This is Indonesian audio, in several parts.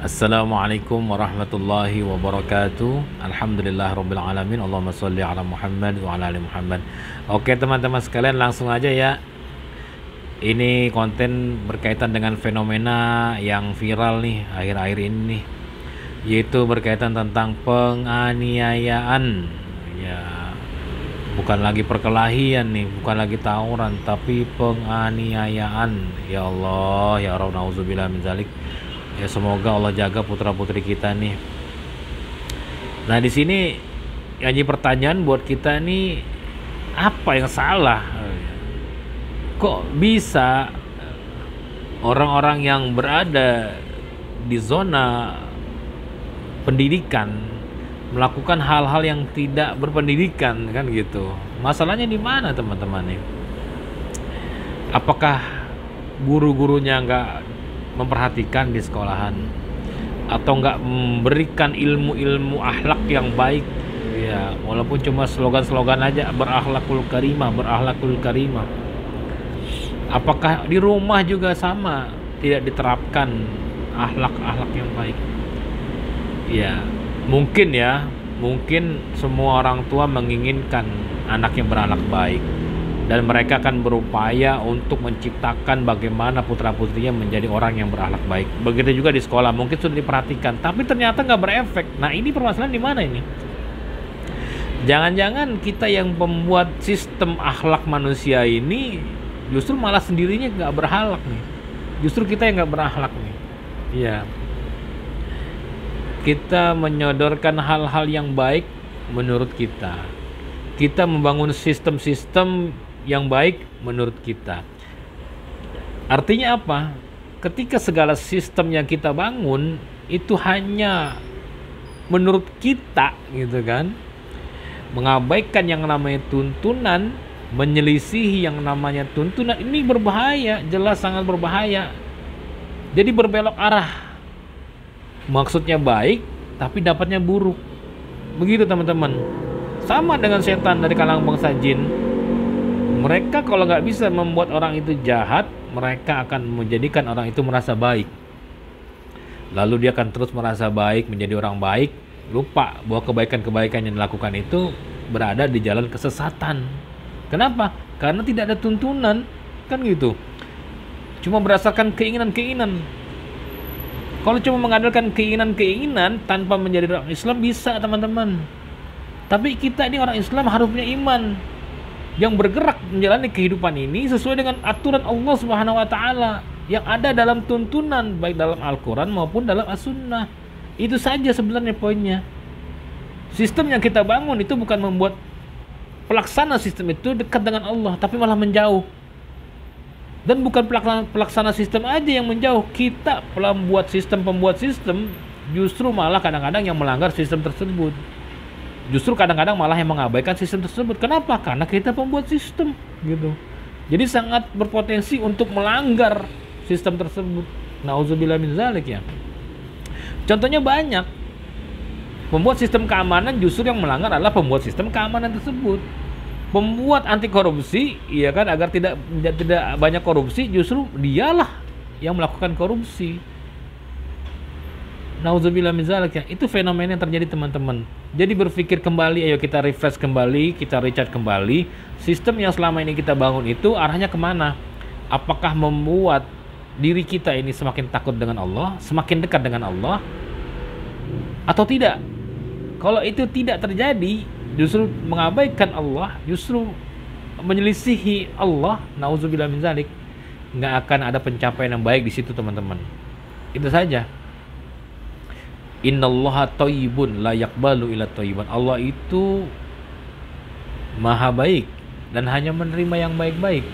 Assalamualaikum warahmatullahi wabarakatuh. Alhamdulillah rabbil alamin. Allahumma sholli ala Muhammad wa ala ali Muhammad. Oke teman-teman sekalian, langsung aja ya. Ini konten berkaitan dengan fenomena yang viral nih akhir-akhir ini nih, yaitu berkaitan tentang penganiayaan. Ya, bukan lagi perkelahian nih, bukan lagi tawuran, tapi penganiayaan. Ya Allah, ya Rabb, nauzubillah min zalik. Ya semoga Allah jaga putra-putri kita nih. Nah, di sini yang jadi pertanyaan buat kita nih, apa yang salah? Kok bisa orang-orang yang berada di zona pendidikan melakukan hal-hal yang tidak berpendidikan, kan gitu? Masalahnya di mana teman-teman nih? Apakah guru-gurunya nggak memperhatikan di sekolahan, atau nggak memberikan ilmu-ilmu akhlak yang baik? Ya, walaupun cuma slogan-slogan aja, berakhlakul karimah, berakhlakul karimah. Apakah di rumah juga sama, tidak diterapkan akhlak-akhlak yang baik? Ya, mungkin semua orang tua menginginkan anak yang berakhlak baik, dan mereka akan berupaya untuk menciptakan bagaimana putra-putrinya menjadi orang yang berakhlak baik. Begitu juga di sekolah, mungkin sudah diperhatikan, tapi ternyata nggak berefek. Nah, ini permasalahan di mana ini? Jangan-jangan kita yang membuat sistem akhlak manusia ini justru malah sendirinya nggak berakhlak nih. Justru kita yang nggak berakhlak nih. Iya. Kita menyodorkan hal-hal yang baik menurut kita. Kita membangun sistem-sistem yang baik menurut kita. Artinya apa? Ketika segala sistem yang kita bangun itu hanya menurut kita, gitu kan, mengabaikan yang namanya tuntunan, menyelisihi yang namanya tuntunan, ini berbahaya, jelas sangat berbahaya. Jadi berbelok arah. Maksudnya baik tapi dapatnya buruk. Begitu teman-teman. Sama dengan setan dari kalangan bangsa jin. Mereka kalau nggak bisa membuat orang itu jahat, mereka akan menjadikan orang itu merasa baik. Lalu dia akan terus merasa baik, menjadi orang baik, lupa bahwa kebaikan-kebaikan yang dilakukan itu berada di jalan kesesatan. Kenapa? Karena tidak ada tuntunan, kan gitu. Cuma berdasarkan keinginan-keinginan. Kalau cuma mengandalkan keinginan-keinginan tanpa menjadi orang Islam, bisa teman-teman. Tapi kita ini orang Islam harus punya iman yang bergerak menjalani kehidupan ini sesuai dengan aturan Allah Subhanahu wa taala yang ada dalam tuntunan, baik dalam Al-Qur'an maupun dalam As-Sunnah. Itu saja sebenarnya poinnya. Sistem yang kita bangun itu bukan membuat pelaksana sistem itu dekat dengan Allah, tapi malah menjauh. Dan bukan pelaksana sistem aja yang menjauh, kita pembuat sistem justru malah kadang-kadang yang melanggar sistem tersebut. Justru kadang-kadang malah yang mengabaikan sistem tersebut. Kenapa? Karena kita pembuat sistem, gitu. Jadi sangat berpotensi untuk melanggar sistem tersebut. Nauzubillah min zalik ya. Contohnya banyak. Pembuat sistem keamanan justru yang melanggar adalah pembuat sistem keamanan tersebut. Pembuat anti korupsi, iya kan, agar tidak banyak korupsi, justru dialah yang melakukan korupsi. Nauzubillah min zalik ya. Itu fenomena yang terjadi teman-teman. Jadi berpikir kembali, ayo kita refresh kembali, kita recharge kembali. Sistem yang selama ini kita bangun itu arahnya kemana? Apakah membuat diri kita ini semakin takut dengan Allah, semakin dekat dengan Allah, atau tidak? Kalau itu tidak terjadi, justru mengabaikan Allah, justru menyelisihi Allah, nauzubillah min zalik, nggak akan ada pencapaian yang baik di situ teman-teman. Itu saja. Innallaha thayyibun la yaqbalu illa thayyiban. Allah itu maha baik dan hanya menerima yang baik-baik.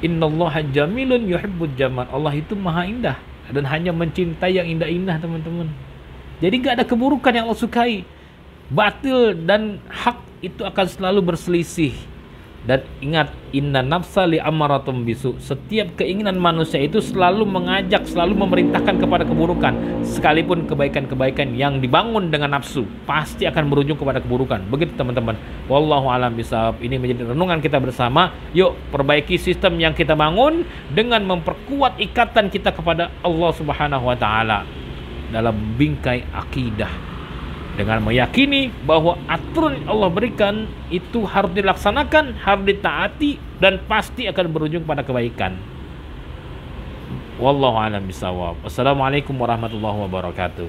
Innallaha jamilun yuhibbul jamal. Allah itu maha indah dan hanya mencintai yang indah-indah teman-teman. Jadi nggak ada keburukan yang Allah sukai. Batil dan hak itu akan selalu berselisih. Dan ingat, inna nafsa li amaratum bisu. Setiap keinginan manusia itu selalu mengajak, selalu memerintahkan kepada keburukan. Sekalipun kebaikan-kebaikan yang dibangun dengan nafsu pasti akan berujung kepada keburukan. Begitu teman-teman. Wallahu a'lam bishawab. Ini menjadi renungan kita bersama. Yuk perbaiki sistem yang kita bangun dengan memperkuat ikatan kita kepada Allah Subhanahu wa taala. dalam bingkai akidah, dengan meyakini bahwa aturan yang Allah berikan itu harus dilaksanakan, harus ditaati, dan pasti akan berujung pada kebaikan. Wallahu a'lam bishawab. Wassalamualaikum warahmatullahi wabarakatuh.